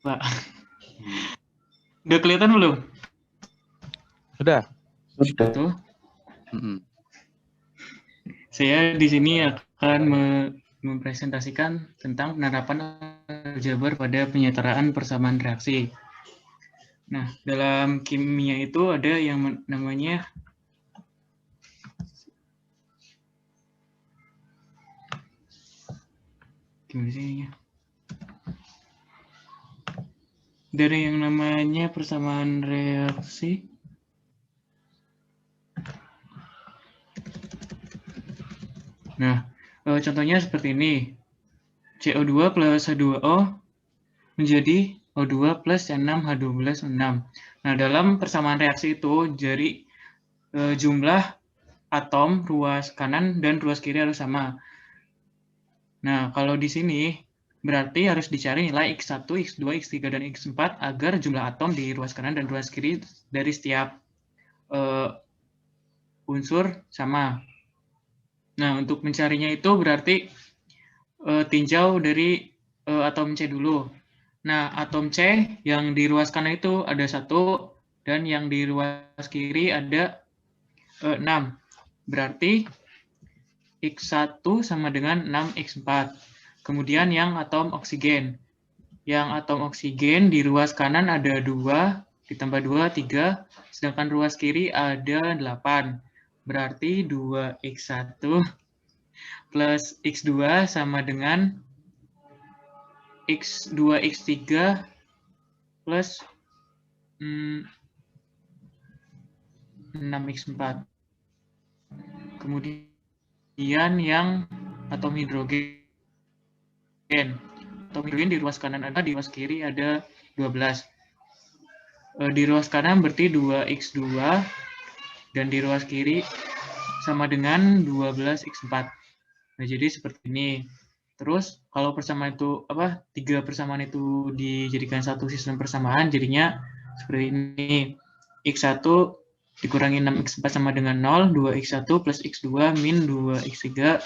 Pak. Udah kelihatan belum? Sudah. Tuh. Saya di sini akan mempresentasikan tentang penerapan aljabar pada penyetaraan persamaan reaksi. Nah, dalam kimia itu ada yang namanya gimana sih? Dari yang namanya persamaan reaksi. Nah, contohnya seperti ini. CO2 plus H2O menjadi O2 plus C6H12O6. Nah, dalam persamaan reaksi itu, jadi jumlah atom ruas kanan dan ruas kiri harus sama. Nah, kalau di sini berarti harus dicari nilai X1, X2, X3, dan X4 agar jumlah atom di ruas kanan dan ruas kiri dari setiap unsur sama. Nah, untuk mencarinya itu berarti tinjau dari atom C dulu. Nah, atom C yang di ruas kanan itu ada 1, dan yang di ruas kiri ada 6. Berarti X1 sama dengan 6X4. Kemudian yang atom oksigen. Yang atom oksigen di ruas kanan ada 2, ditambah 2, 3, sedangkan ruas kiri ada 8. Berarti 2X1 plus X2 sama dengan X2, X3 plus 6X4. Kemudian yang atom hidrogen. Atom hidrogen di ruas kanan ada, di ruas kiri ada 12. Di ruas kanan berarti 2X2, dan di ruas kiri sama dengan 12X4. Nah, jadi seperti ini. Terus kalau persamaan itu tiga persamaan itu dijadikan satu sistem persamaan, jadinya seperti ini. X1 dikurangi 6X4 sama dengan 0, 2X1 plus X2 min 2X3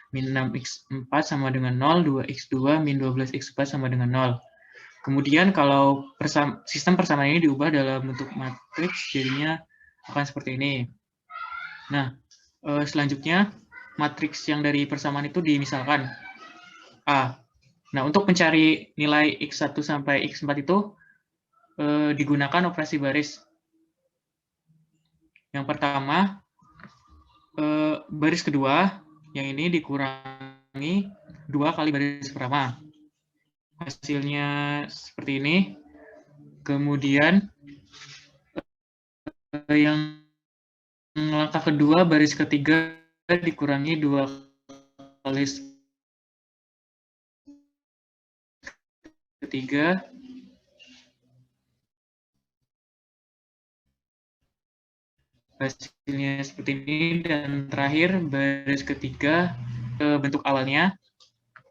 min 6X4 sama dengan 0, 2X2 min 12X4 sama dengan 0. Kemudian kalau sistem persamaan ini diubah dalam bentuk matriks, jadinya akan seperti ini. Nah, selanjutnya matriks yang dari persamaan itu dimisalkan A. Nah, untuk mencari nilai X1 sampai X4 itu digunakan operasi baris. Yang pertama, baris kedua, yang ini dikurangi 2 kali baris pertama. Hasilnya seperti ini. Kemudian, yang langkah kedua, baris ketiga dikurangi 2 kali ketiga. Hasilnya seperti ini, dan terakhir baris ketiga bentuk awalnya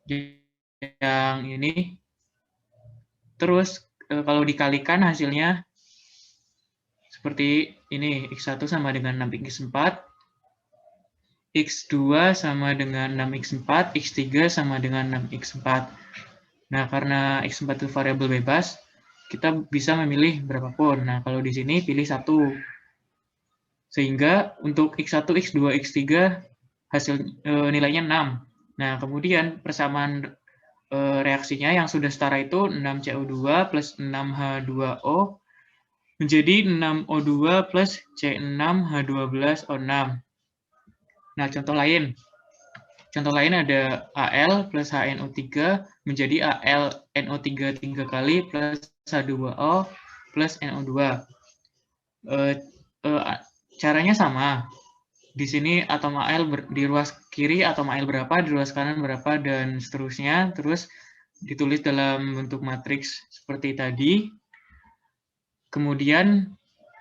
yang ini. Terus kalau dikalikan hasilnya seperti ini, X1 sama dengan 6X4, X2 sama dengan 6X4, X3 sama dengan 6X4. Nah, karena X4 itu variabel bebas, kita bisa memilih berapapun. Nah, kalau di sini pilih 1. Sehingga untuk X1, X2, X3 hasil nilainya 6. Nah, kemudian persamaan reaksinya yang sudah setara itu 6CO2 plus 6H2O menjadi 6O2 plus C6H12O6. Nah, contoh lain. Contoh lain ada Al plus HNO3 menjadi AlNO3 3 kali plus H2O plus NO2. Caranya sama. Di sini atom Al di ruas kiri atom Al berapa, di ruas kanan berapa, dan seterusnya. Terus ditulis dalam bentuk matriks seperti tadi. Kemudian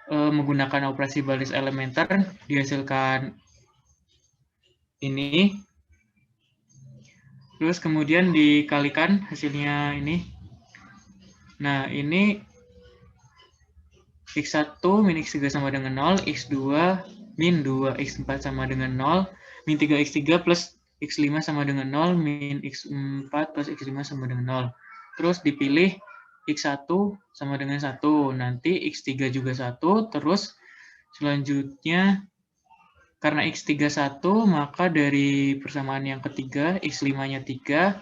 menggunakan operasi baris elementer dihasilkan ini. Terus kemudian dikalikan hasilnya ini. Nah, ini X1 min X3 sama dengan 0, X2 min 2X4 sama dengan 0, min 3X3 plus X5 sama dengan 0, min X4 plus X5 sama dengan 0. Terus dipilih X1 sama dengan 1. Nanti X3 juga 1. Terus selanjutnya karena X3 1, maka dari persamaan yang ketiga X5-nya 3.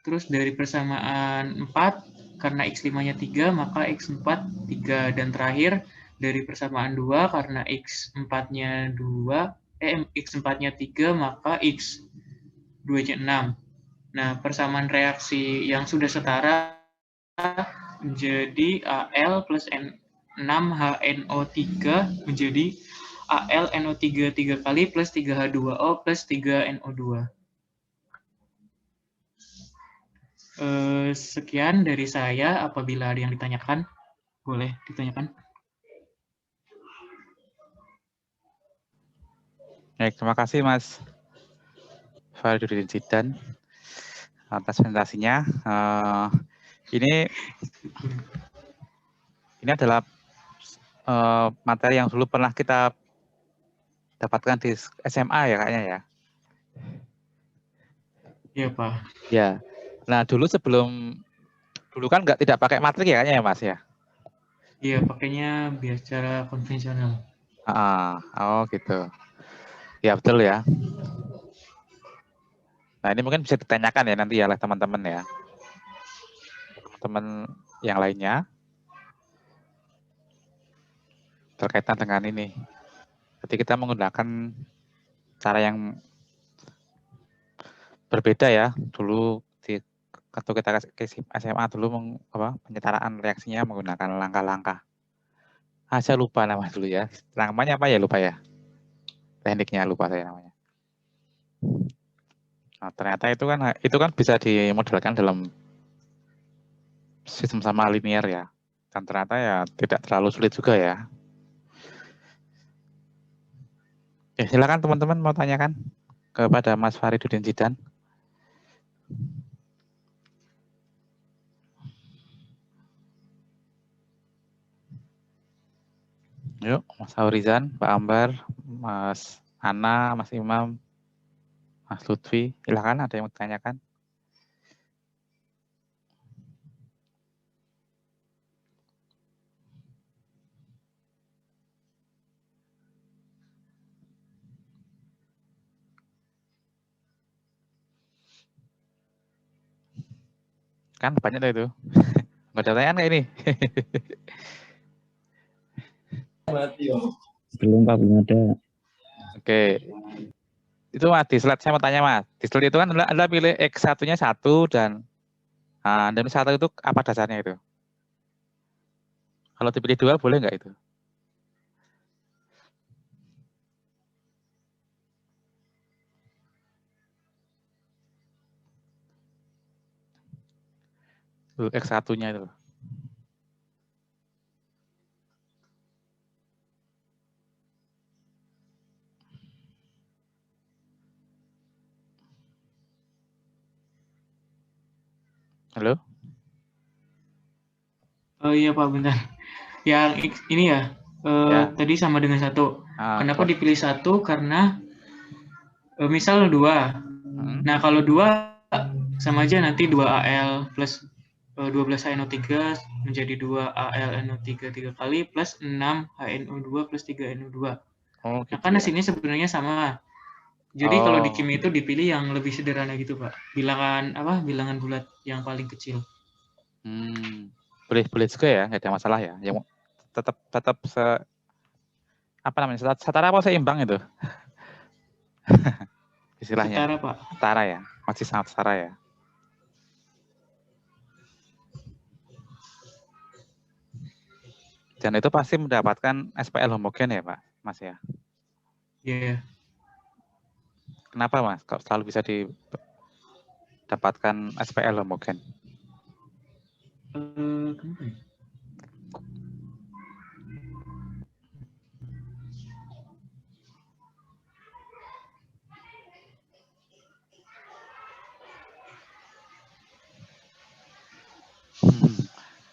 Terus dari persamaan 4, karena X5-nya 3, maka X4 3. Dan terakhir dari persamaan 2, karena X4-nya 3, maka X2-nya 6. Nah, persamaan reaksi yang sudah setara menjadi Al plus 6HNO3 menjadi AlNO3 3 kali plus 3H2O plus 3NO2. Sekian dari saya. Apabila ada yang ditanyakan, boleh ditanyakan. Baik, terima kasih Mas Faridudin Zidan atas presentasinya. Ini adalah materi yang dulu pernah kita dapatkan di SMA ya kayaknya ya. Iya Pak. Ya. Nah dulu kan tidak pakai matrik ya kayaknya ya Mas ya. Iya, pakainya biasa konvensional. Oh gitu. Ya betul ya. Nah ini mungkin bisa ditanyakan ya nanti ya oleh teman-teman ya. Teman yang lainnya berkaitan dengan ini. Jadi kita menggunakan cara yang berbeda ya. Dulu waktu kita ke SMA dulu penyetaraan reaksinya menggunakan langkah-langkah. Saya lupa nama dulu ya. Namanya apa ya lupa ya. Tekniknya lupa saya namanya. Nah, ternyata itu kan bisa dimodelkan dalam sistem sama linear ya. Dan ternyata ya tidak terlalu sulit juga ya. Silakan teman-teman mau tanyakan kepada Mas Faridudin Zidan. Yuk, Mas Aurizan, Pak Ambar, Mas Ana, Mas Imam, Mas Lutfi, silakan ada yang mau ditanyakan. Kan banyak itu. Nggak ada pertanyaan kayak ini. Belum Pak, belum ada. Oke. Itu Mas, di slide saya mau tanya Mas. Di slide itu kan Anda pilih X1-nya 1 dan 1 itu apa dasarnya itu? Kalau dipilih 2 boleh nggak itu? X1-nya itu. Halo? Oh iya Pak, bentar. Yang ini ya, Ya. tadi sama dengan 1. Kenapa dipilih 1? Karena misal 2. Nah, kalau 2 sama aja nanti 2Al plus 12HNO3 menjadi 2AlNO3 3 kali plus 6HNO2 plus 3NO2. Oh, gitu nah, kan ya. hasilnya sebenarnya sama. Jadi kalau di kimia itu dipilih yang lebih sederhana gitu, Pak. Bilangan bulat yang paling kecil. Boleh juga ya, nggak ada masalah ya. Yang tetap setara apa seimbang itu? Istilahnya. Setara, Pak. Setara ya, masih sangat setara ya. Dan itu pasti mendapatkan SPL homogen ya Pak, Mas ya? Iya. Yeah. Kenapa Mas? Kok selalu bisa didapatkan SPL homogen? Kenapa ya?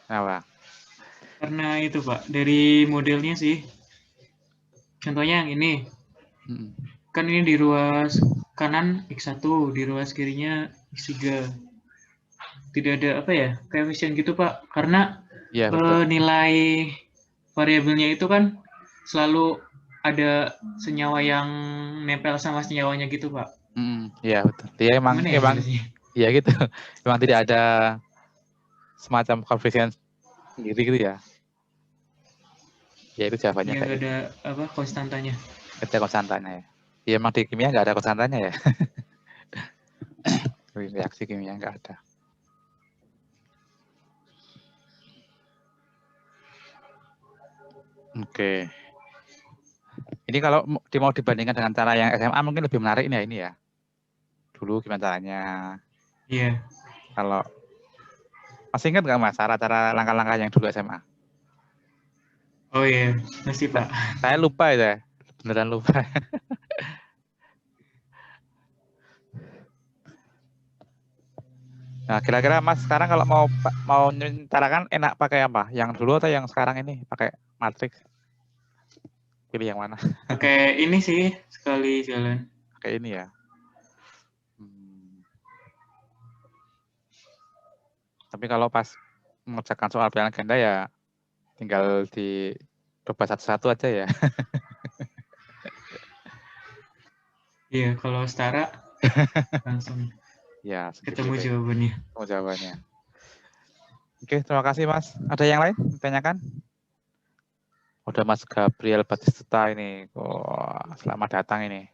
Kenapa? Karena itu Pak, dari modelnya sih. Contohnya yang ini. Kan ini di ruas kanan X1, di ruas kirinya X3. tidak ada apa ya, koefisien gitu Pak, karena Iya, betul. nilai variabelnya itu kan selalu ada senyawa yang nempel sama senyawanya gitu Pak. Iya, betul. Dia emang Gimana ya jelasinnya? iya gitu. Emang tidak ada semacam koefisien sendiri gitu ya. Ya itu jawabannya Ya kayak nggak gitu. ada apa konstantanya. Ada konstantanya ya. Ya emang di kimia nggak ada konstantanya ya. Reaksi kimia nggak ada. Oke. Ini kalau mau dibandingkan dengan cara yang SMA mungkin lebih menarik nih ya ini ya. Dulu gimana caranya? Iya. Kalau masih ingat nggak Mas cara-cara langkah-langkah yang dulu SMA? Oh iya, masih Pak. Saya lupa ya, beneran lupa. Nah, kira-kira Mas sekarang kalau mau mencarakan enak pakai apa? Yang dulu atau yang sekarang ini pakai matriks? Pilih yang mana? Pakai ini sih sekali jalan. Pakai ini ya. Tapi kalau pas mengerjakan soal bilangan ganda ya tinggal dicoba satu-satu aja ya. Iya, kalau setara langsung Ya, ketemu sedikit jawabannya. ketemu jawabannya. Oke, terima kasih Mas. Ada yang lain ditanyakan? Udah Mas Gabriel Batistuta ini. Oh, selamat datang ini.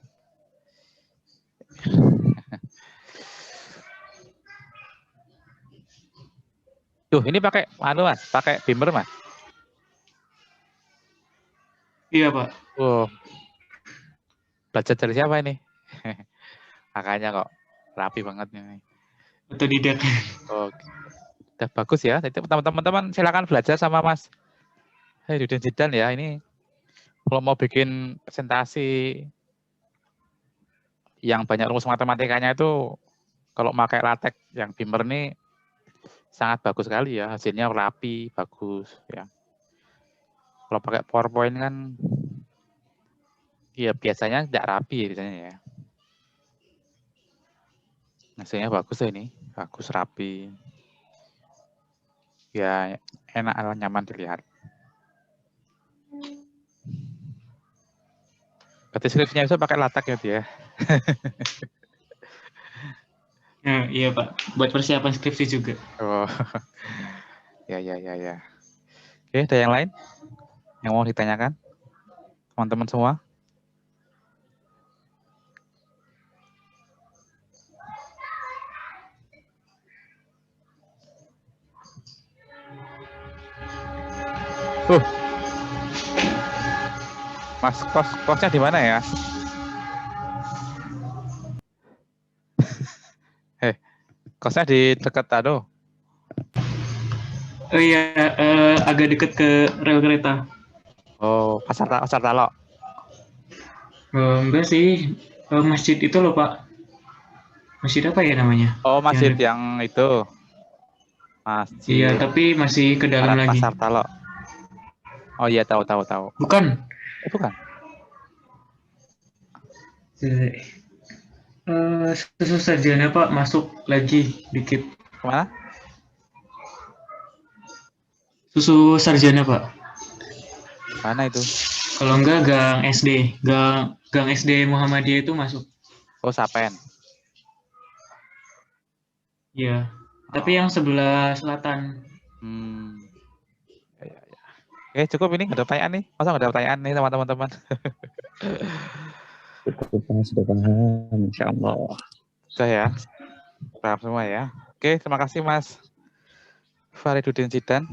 Tuh, ini pakai Mas, pakai Beamer Mas. Iya, Pak. Oh. Belajar dari siapa ini? Makanya kok rapi banget ini. Otodidak. Oh, udah bagus ya. Teman-teman silakan belajar sama Mas Duden Zidan ya. Ini kalau mau bikin presentasi yang banyak rumus matematikanya itu kalau pakai LaTeX yang Beamer ini sangat bagus sekali ya. Hasilnya rapi, bagus ya. Kalau pakai PowerPoint kan ya biasanya tidak rapi biasanya ya. Hasilnya bagus ya ini, bagus rapi. Ya enak, nyaman dilihat. Berarti skripsinya bisa pakai LaTeX ya dia. Nah, iya Pak, buat persiapan skripsi juga. Oh, ya. Oke, ada yang lain yang mau ditanyakan, teman-teman semua? Mas, kosnya di mana ya? Kosnya di dekat aduh. Oh iya, agak deket ke rel kereta. Oh, Pasar Talok. Enggak sih, masjid itu loh Pak. Masjid apa ya namanya? Oh, masjid yang itu. Masjid. Iya, tapi masih ke dalam lagi. Pasar Talok. Oh iya, tahu. Bukan. Bukan. Susu sarjana Pak, masuk lagi dikit. Kemana? Susu sarjana Pak. Mana itu? Kalau enggak gang SD, gang SD Muhammadiyah itu masuk. Oh, Sapen. Iya, tapi yang sebelah selatan. Ya. Oke, cukup ini, nggak ada pertanyaan nih. Masa nggak ada pertanyaan nih sama teman-teman? Sudah paham, insya Allah. Sudah ya? Paham semua ya? Oke, terima kasih Mas Faridudin Zidan.